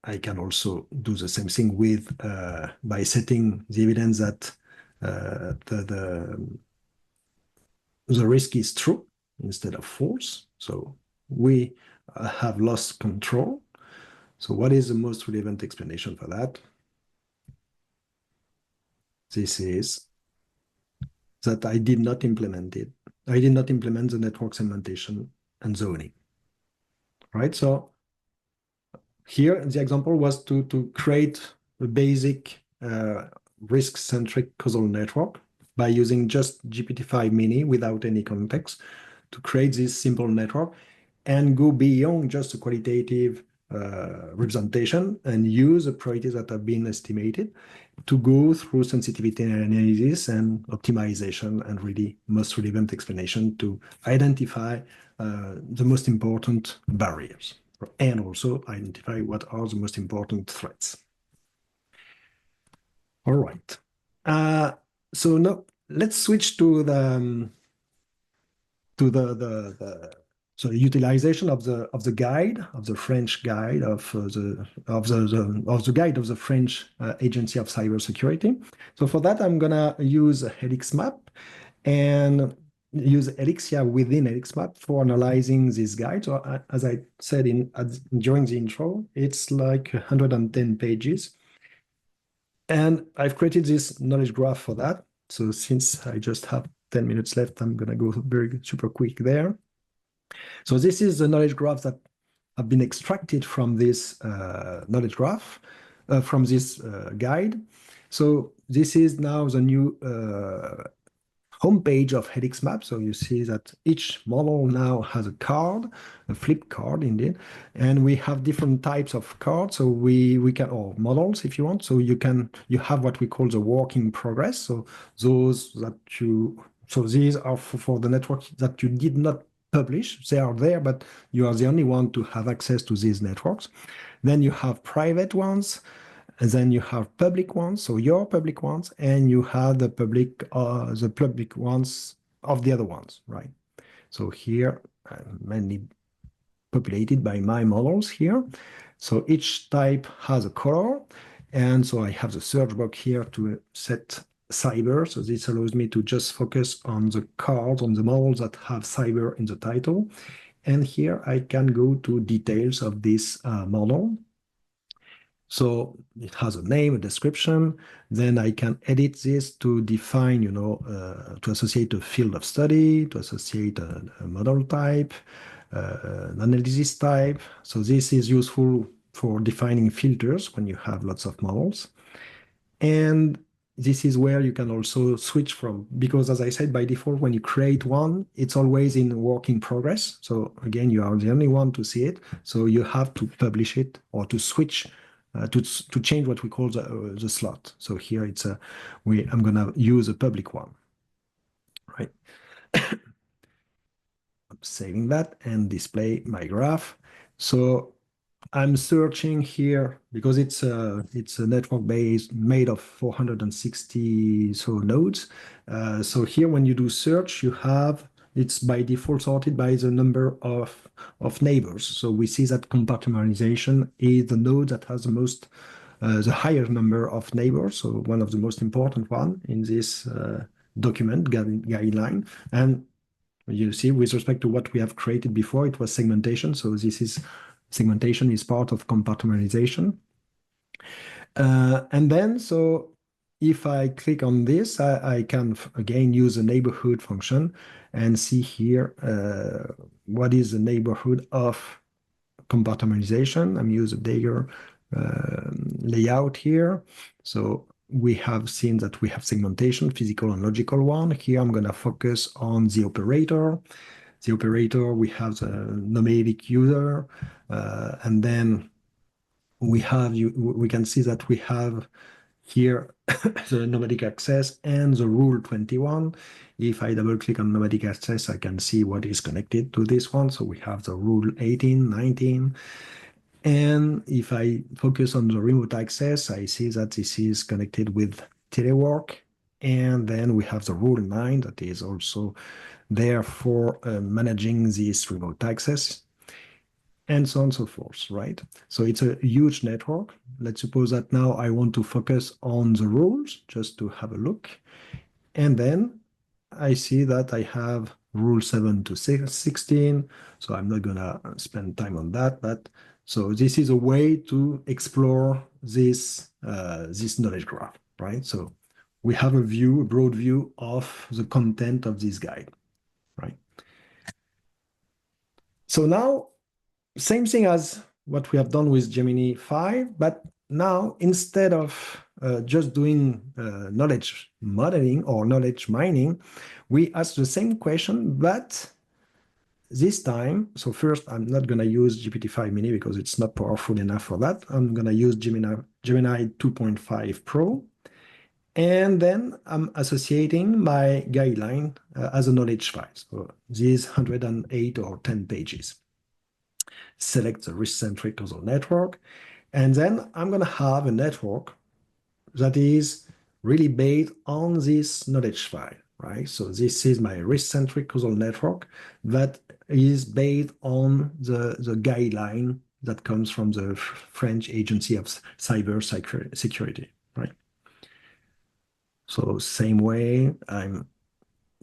I can also do the same thing with by setting the evidence that the risk is true instead of false. So we have lost control. So what is the most relevant explanation for that? This is that I did not implement it. I did not implement the network segmentation and zoning, right? So here, the example was to create a basic risk-centric causal network by using just GPT-5 Mini without any context to create this simple network and go beyond just a qualitative representation and use the probabilities that have been estimated to go through sensitivity analysis and optimization and really most relevant explanation to identify the most important barriers and also identify what are the most important threats. All right. So now let's switch to the utilization of the guide of the French guide of the guide of the French Agency of Cybersecurity. So for that, I'm gonna use HelixMap and use Elixia within HelixMap for analyzing this guide. So as I said during the intro, it's like 110 pages. And I've created this knowledge graph for that. So since I just have 10 minutes left, I'm gonna go super quick there. So this is the knowledge graph that have been extracted from this knowledge graph, from this guide. So this is now the new homepage of HelixMap. So you see that each model now has a card, a flip card indeed, and we have different types of cards. So we can, or models if you want. So you have what we call the work in progress. So those that these are for the network that you did not publish. They are there, but you are the only one to have access to these networks. Then you have private ones. And then you have public ones, so your public ones, and you have the public ones of the other ones, right? So here, mainly populated by my models here. So each type has a color, and so I have the search box here to set cyber. So this allows me to just focus on the cards, on the models that have cyber in the title. And here I can go to details of this model. So it has a name, a description. Then I can edit this to define, to associate a field of study, to associate a model type, an analysis type. So this is useful for defining filters when you have lots of models. And this is where you can also switch from, because as I said, by default, when you create one, it's always in work in progress. So again, you are the only one to see it. So you have to publish it or to switch to change what we call the slot. So here it's I'm gonna use a public one, right? I'm saving that and display my graph. So I'm searching here because it's a network base made of 460 nodes. So here when you do search, it's by default sorted by the number of neighbors. So we see that compartmentalization is the node that has the higher number of neighbors. So one of the most important one in this document guideline. And You see, with respect to what we have created before, it was segmentation. So this is segmentation is part of compartmentalization. And then, so if I click on this, I can again use a neighborhood function and see here what is the neighborhood of compartmentalization. I'm using a Dagger layout here. So we have seen that we have segmentation, physical and logical one. Here I'm going to focus on the operator. The operator, we have the nomadic user, and then we can see that we have here the nomadic access and the rule 21. If I double click on nomadic access, I can see what is connected to this one. So we have the rule 18, 19. And if I focus on the remote access, I see that this is connected with telework. And then we have the rule 9 that is also there for managing this remote access, and so on and so forth, right? So it's a huge network. Let's suppose that now I want to focus on the rules just to have a look. And then I see that I have rule 7 to 16. So I'm not gonna spend time on that, but so this is a way to explore this, this knowledge graph, right? So we have a view, a broad view of the content of this guide, right? So now, same thing as what we have done with Gemini 5, but now instead of just doing knowledge modeling or knowledge mining, we ask the same question, but this time, so first I'm not going to use GPT-5 mini because it's not powerful enough for that. I'm going to use Gemini 2.5 Pro. And then I'm associating my guideline as a knowledge file. So these 108 or 10 pages. Select the risk-centric causal network. And then I'm going to have a network that is really based on this knowledge file, right? So this is my risk-centric causal network that is based on the guideline that comes from the French Agency of Cybersecurity, right? So same way, I'm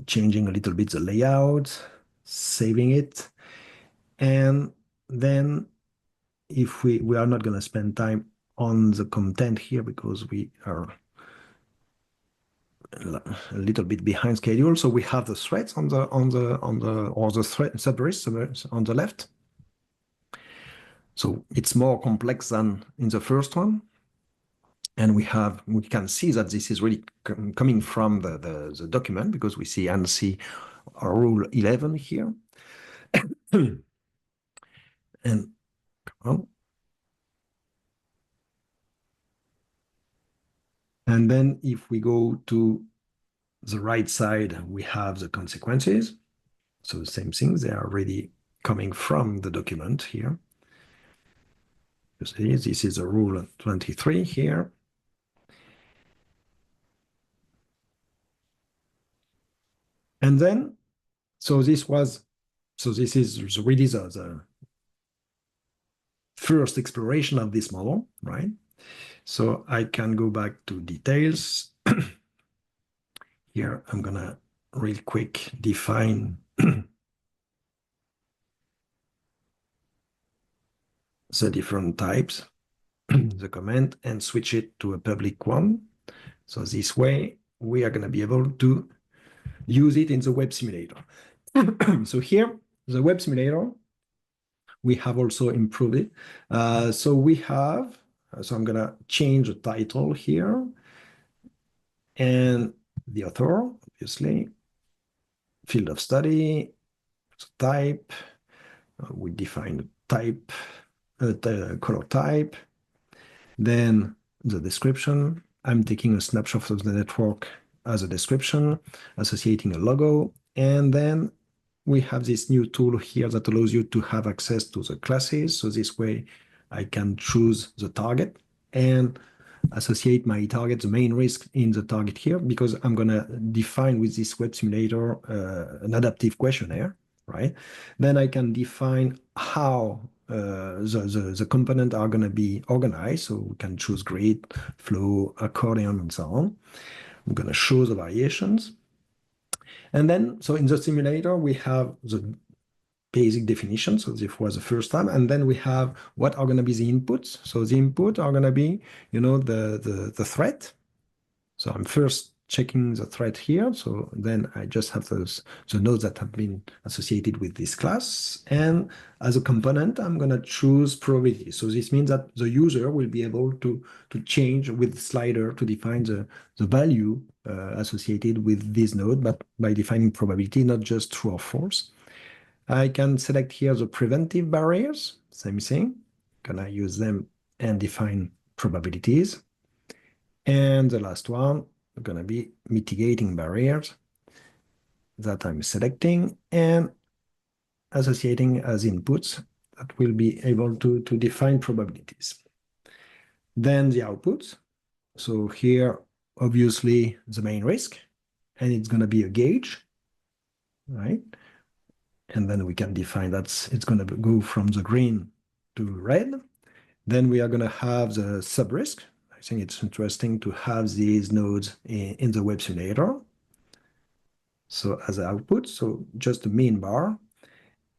changing a little bit the layout, saving it, and then if we are not going to spend time on the content here because we are a little bit behind schedule. So we have the threads or the thread subrisks on the left. So it's more complex than in the first one. And we can see that this is really coming from the document because we see ANSI rule 11 here. And then if we go to the right side, we have the consequences. So the same things, they are already coming from the document here. You see, this is a rule 23 here. And then, so this is really the first exploration of this model, right? So I can go back to details. Here, I'm gonna real quick define the different types, the comment, and switch it to a public one. So this way, we are gonna be able to use it in the web simulator. So here, the web simulator, we have also improved it. So we have, so I'm gonna change the title here and the author, obviously, field of study, type, we define the type, the color type, then the description. I'm taking a snapshot of the network as a description, associating a logo, and then we have this new tool here that allows you to have access to the classes. So this way I can choose the target and associate my target, the main risk in the target here, because I'm going to define with this web simulator an adaptive questionnaire, right? Then I can define how the components are going to be organized. So we can choose grid, flow, accordion, and so on. I'm going to show the variations. And then, so in the simulator, we have the basic definition. So this was the first time. And then we have what are going to be the inputs. So the input are going to be, the threat. So I'm first checking the threat here. So then I just have the nodes that have been associated with this class. And as a component, I'm going to choose probability. So this means that the user will be able to change with the slider to define the value associated with this node, but by defining probability, not just true or false. I can select here the preventive barriers, same thing. Can I use them and define probabilities? And the last one are going to be mitigating barriers that I'm selecting and associating as inputs that will be able to define probabilities. Then the outputs. So here, obviously, the main risk, and it's going to be a gauge, right? And then we can define that it's going to go from the green to red. Then we are going to have the sub-risk. I think it's interesting to have these nodes in the web simulator. So as output, so just the mean bar.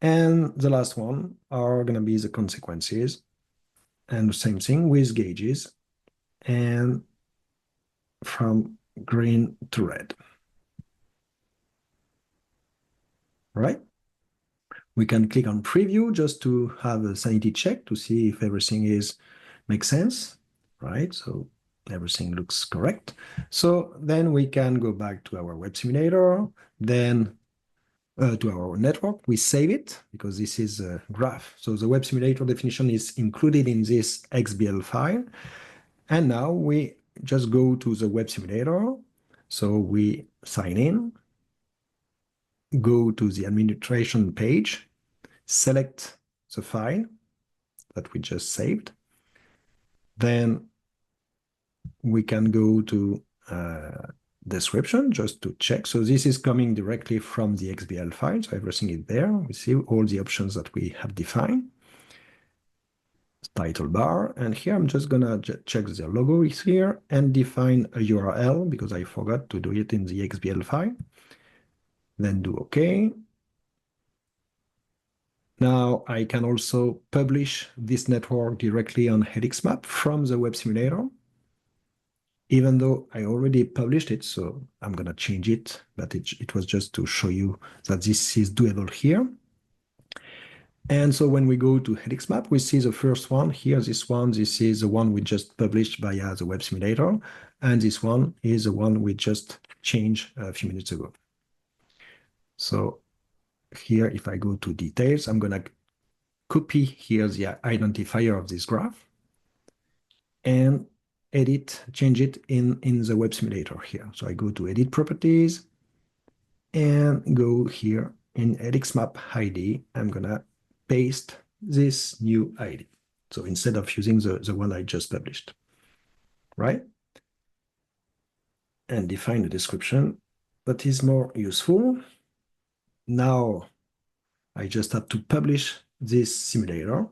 And the last one are going to be the consequences. And the same thing with gauges and from green to red. Right? We can click on preview just to have a sanity check to see if everything makes sense, right? So everything looks correct. So then we can go back to our web simulator, then to our network. We save it because this is a graph. So the web simulator definition is included in this XBL file. And now we just go to the web simulator. So we sign in, go to the administration page, select the file that we just saved. Then we can go to description just to check. So this is coming directly from the XBL file. So everything is there. We see all the options that we have defined. Title bar. And here I'm just going to check the logo is here and define a URL because I forgot to do it in the XBL file. Then do OK. Now I can also publish this network directly on HelixMap from the web simulator, even though I already published it. So I'm going to change it, but it was just to show you that this is doable here. And so when we go to HelixMap, we see the first one here, this is the one we just published via the web simulator. And this one is the one we just changed a few minutes ago. So here, if I go to details, I'm going to copy here the identifier of this graph and change it in the web simulator here. So I go to edit properties and go here in HelixMap ID. I'm going to paste this new ID. So instead of using the one I just published, right? And define a description that is more useful. Now I just have to publish this simulator.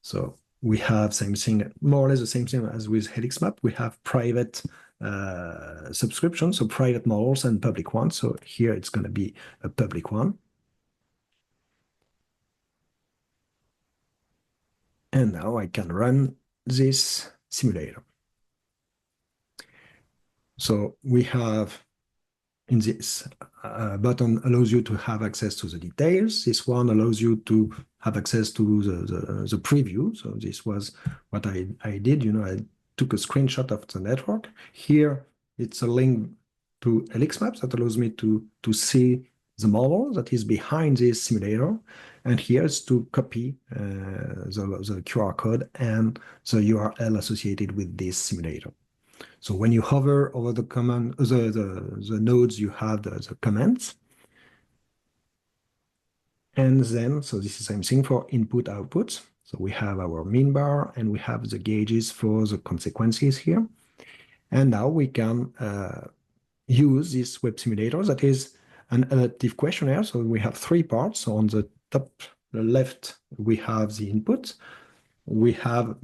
So we have same thing, more or less the same thing as with HelixMap. We have private subscriptions, so private models and public ones. So here it's going to be a public one. And now I can run this simulator. So we have in this button allows you to have access to the details. This one allows you to have access to the preview. So this was what I did. I took a screenshot of the network. Here, it's a link to HelixMap that allows me to see the model that is behind this simulator. And here's to copy the QR code and the URL associated with this simulator. So when you hover over the command, the nodes, you have the comments. And then, so this is the same thing for input outputs. So we have our mean bar and we have the gauges for the consequences here. And now we can use this web simulator that is an adaptive questionnaire. So we have three parts. So on the top left, we have the input. we have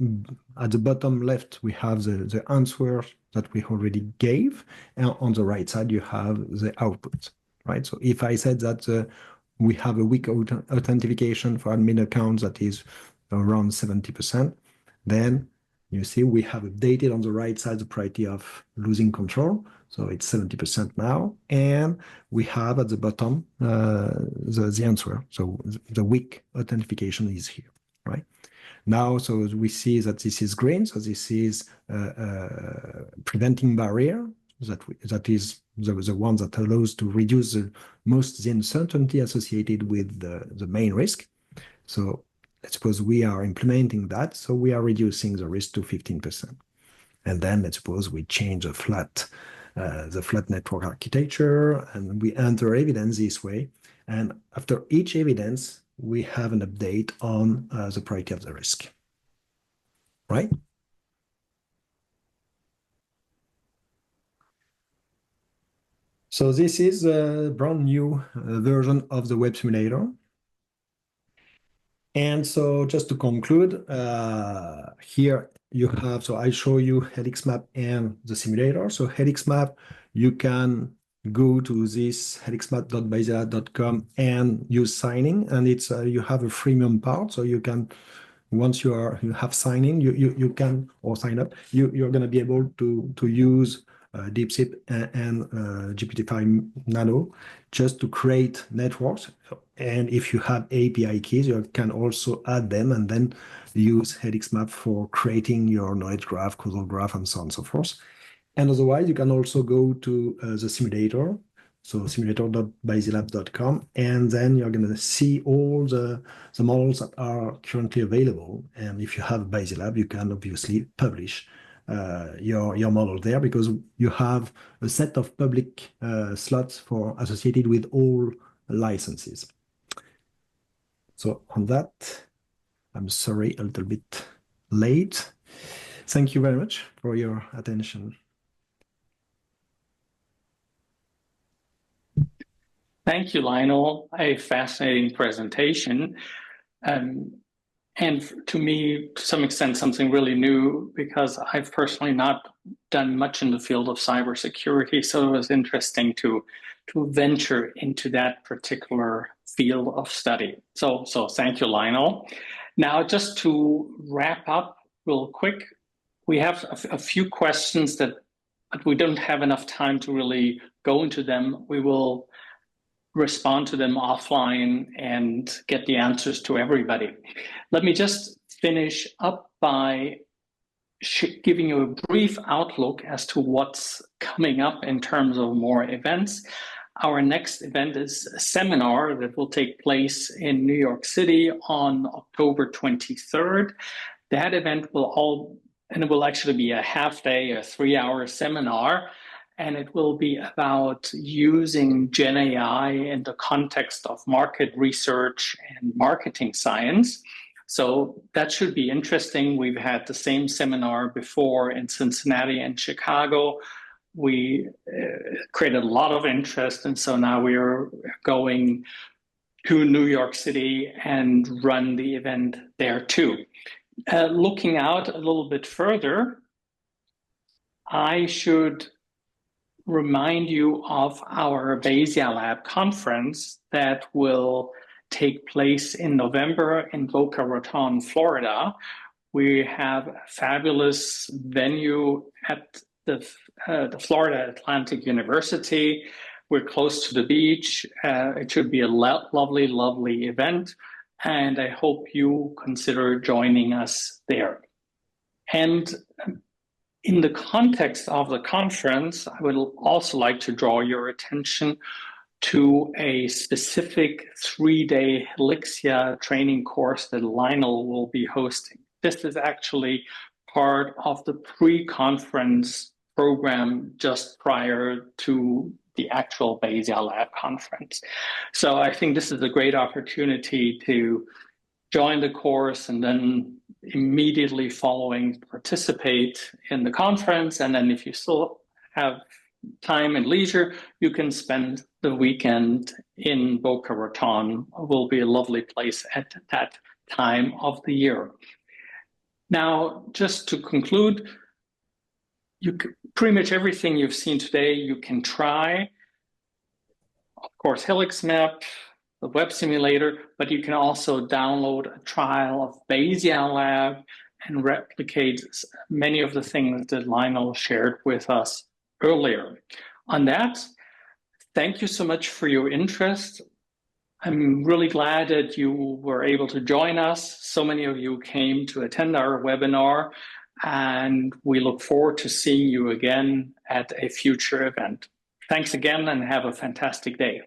at the bottom left, we have the answer that we already gave. And on the right side, you have the output, right? So if I said that we have a weak authentication for admin accounts that is around 70%, then you see we have updated on the right side the priority of losing control. So it's 70% now. And we have at the bottom the answer. So the weak authentication is here, right? Now, so we see that this is green. So this is preventing barrier. That is the one that allows to reduce the uncertainty associated with the main risk. So let's suppose we are implementing that. So we are reducing the risk to 15%. And then let's suppose we change the flat network architecture and we enter evidence this way. And after each evidence, we have an update on the priority of the risk, right? So this is a brand new version of the web simulator. And so just to conclude, here you have, so I show you Helix map and the simulator. So Helix map, you can go to this helixmap.bayesian.com and use signing, and it's you have a freemium part, so you can, once you have sign in, you can, or sign up, you're going to be able to use DeepSeek and GPT-5 Nano just to create networks. And if you have API keys, you can also add them and then use Helix map for creating your knowledge graph, causal graph, and so on and so forth. And otherwise, you can also go to the simulator, so simulator.bayesianlab.com, and then you're going to see all the models that are currently available. And if you have a Bayesian Lab, you can obviously publish your model there because you have a set of public slots associated with all licenses. So on that, I'm sorry, a little bit late. Thank you very much for your attention. Thank you, Lionel. A fascinating presentation. And to me, to some extent, something really new because I've personally not done much in the field of cybersecurity. So it was interesting to venture into that particular field of study. So thank you, Lionel. Now, just to wrap up real quick, we have a few questions that we don't have enough time to really go into them. We will respond to them offline and get the answers to everybody. Let me just finish up by giving you a brief outlook as to what's coming up in terms of more events. Our next event is a seminar that will take place in New York City on October 23rd. That event will actually be a half day, a 3-hour seminar. And it will be about using GenAI in the context of market research and marketing science. So that should be interesting. We've had the same seminar before in Cincinnati and Chicago. We created a lot of interest. And so now we are going to New York City and run the event there too. Looking out a little bit further, I should remind you of our Bayesian Lab conference that will take place in November in Boca Raton, Florida. We have a fabulous venue at the Florida Atlantic University. We're close to the beach. It should be a lovely, lovely event. And I hope you consider joining us there. And in the context of the conference, I would also like to draw your attention to a specific 3-day Helixia training course that Lionel will be hosting. This is actually part of the pre-conference program just prior to the actual Bayesian Lab conference. So I think this is a great opportunity to join the course and then immediately following participate in the conference. And then if you still have time and leisure, you can spend the weekend in Boca Raton. It will be a lovely place at that time of the year. Now, just to conclude, pretty much everything you've seen today, you can try. Of course, HelixMap, the web simulator, but you can also download a trial of Bayesian Lab and replicate many of the things that Lionel shared with us earlier. On that, thank you so much for your interest. I'm really glad that you were able to join us. So many of you came to attend our webinar, and we look forward to seeing you again at a future event. Thanks again and have a fantastic day.